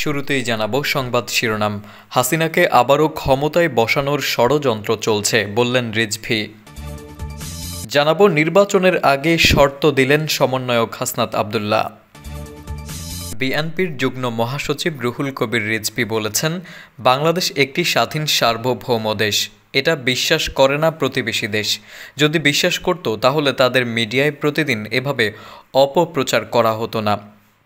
শুরুতেই জানাবো সংবাদ শিরোনাম। হাসিনাকে আবারও ক্ষমতায় বসানোর ষড়যন্ত্র চলছে বললেন রিজভী। জানাবো নির্বাচনের আগে শর্ত দিলেন সমন্বয়ক হাসনাত আব্দুল্লাহ। বিএনপির যুগ্ম মহাসচিব রুহুল কবির রিজভী বলেছেন, বাংলাদেশ একটি স্বাধীন সার্বভৌম দেশ। এটা বিশ্বাস করে না প্রতিবেশী দেশ। যদি বিশ্বাস করত তাহলে তাদের মিডিয়ায় প্রতিদিন এভাবে অপপ্রচার করা হতো না।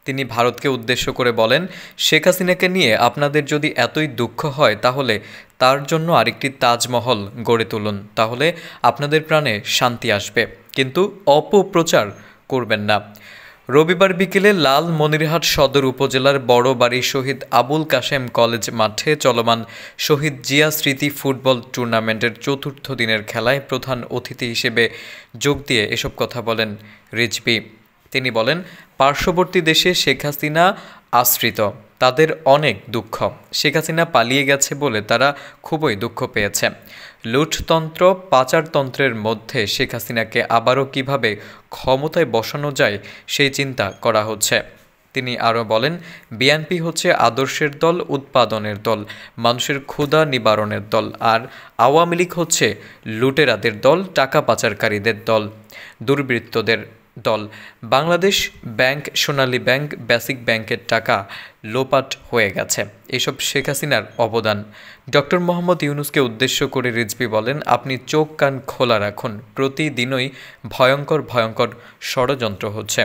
তিনি ভারতকে উদ্দেশ্য করে বলেন, শেখ হাসিনাকে নিয়ে আপনাদের যদি এতই দুঃখ হয় তাহলে তার জন্য আরেকটি তাজমহল গড়ে তুলুন, তাহলে আপনাদের প্রাণে শান্তি আসবে, কিন্তু অপপ্রচার করবেন না। রবিবার বিকেলে লালমনিরহাট সদর উপজেলার বড়বাড়ি শহীদ আবুল কাশেম কলেজ মাঠে চলমান শহীদ জিয়া স্মৃতি ফুটবল টুর্নামেন্টের চতুর্থ দিনের খেলায় প্রধান অতিথি হিসেবে যোগ দিয়ে এসব কথা বলেন রিজভী। তিনি বলেন, পার্শ্ববর্তী দেশে শেখ হাসিনা আশ্রিত, তাদের অনেক দুঃখ। শেখ হাসিনা পালিয়ে গেছে বলে তারা খুবই দুঃখ পেয়েছে। লুটতন্ত্র পাচারতন্ত্রের মধ্যে শেখ হাসিনাকে আবারও কিভাবে ক্ষমতায় বসানো যায় সেই চিন্তা করা হচ্ছে। তিনি আরও বলেন, বিএনপি হচ্ছে আদর্শের দল, উৎপাদনের দল, মানুষের ক্ষুধা নিবারণের দল, আর আওয়ামী লীগ হচ্ছে লুটেরাদের দল, টাকা পাচারকারীদের দল, দুর্বৃত্তদের দল। বাংলাদেশ ব্যাংক, সোনালী ব্যাংক, বেসিক ব্যাংকের টাকা লোপাট হয়ে গেছে। এসব শেখ হাসিনার অবদান। ডক্টর মোহাম্মদ ইউনূসকে উদ্দেশ্য করে রিজভী বলেন, আপনি চোখ কান খোলা রাখুন, প্রতিদিনই ভয়ঙ্কর ভয়ঙ্কর ষড়যন্ত্র হচ্ছে।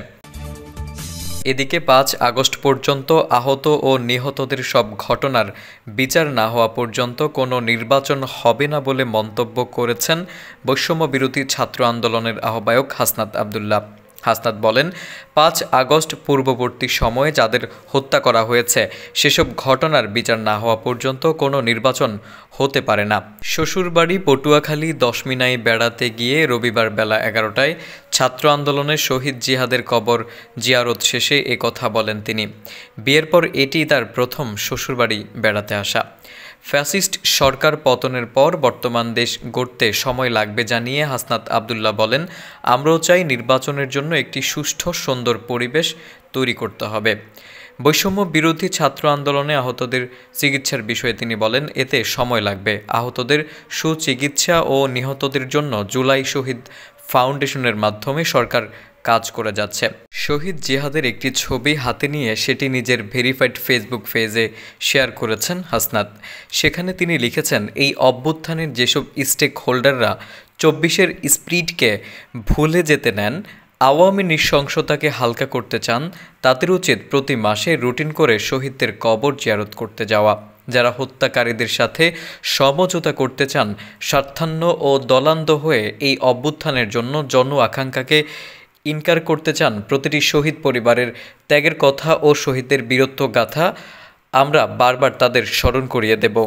এদিকে ৫ আগস্ট পর্যন্ত আহত ও নিহতদের সব ঘটনার বিচার না হওয়া পর্যন্ত কোনো নির্বাচন হবে না বলে মন্তব্য করেছেন বৈষম্য বিরোধী ছাত্র আন্দোলনের আহ্বায়ক হাসনাত আব্দুল্লাহ। হাসনাত বলেন, ৫ আগস্ট পূর্ববর্তী সময়ে যাদের হত্যা করা হয়েছে সেসব ঘটনার বিচার না হওয়া পর্যন্ত কোনো নির্বাচন হতে পারে না। শ্বশুরবাড়ি পটুয়াখালী দশমিনায় বেড়াতে গিয়ে রবিবার বেলা ১১টায় ছাত্র আন্দোলনের শহীদ জিহাদের কবর জিয়ারত শেষে এ কথা বলেন তিনি। বিয়ের পর এটি তার প্রথম শ্বশুরবাড়ি বেড়াতে আসা। ফ্যাসিস্ট সরকার পতনের পর বর্তমান দেশ গড়তে সময় লাগবে জানিয়ে হাসনাত আব্দুল্লাহ বলেন, আমরাও চাই নির্বাচনের জন্য একটি সুষ্ঠু সুন্দর পরিবেশ তৈরি করতে হবে। বৈষম্য বিরোধী ছাত্র আন্দোলনে আহতদের চিকিৎসার বিষয়ে তিনি বলেন, এতে সময় লাগবে। আহতদের সুচিকিৎসা ও নিহতদের জন্য জুলাই শহীদ ফাউন্ডেশনের মাধ্যমে সরকার কাজ করে যাচ্ছে। শহীদ জিহাদের একটি ছবি হাতে নিয়ে সেটি নিজের ভেরিফাইড ফেসবুক পেজে শেয়ার করেছেন হাসনাত। সেখানে তিনি লিখেছেন, এই অভ্যুত্থানের যেসব স্টেক হোল্ডাররা ২৪-এর স্পিরিটকে ভুলে যেতে নেন, আওয়ামী নৃশংসতাকে হালকা করতে চান, তাদের উচিত প্রতি মাসে রুটিন করে শহীদদের কবর জিয়ারত করতে যাওয়া। যারা হত্যাকারীদের সাথে সমঝোতা করতে চান, স্বার্থান্ব ও দলান্ধ হয়ে এই অভ্যুত্থানের জন্য জন আকাঙ্ক্ষাকে ইনকার করতে চান, প্রতিটি শহীদ পরিবারের ত্যাগের কথা ও শহীদদের বীরত্ব গাথা আমরা বারবার তাদের স্মরণ করিয়ে দেব।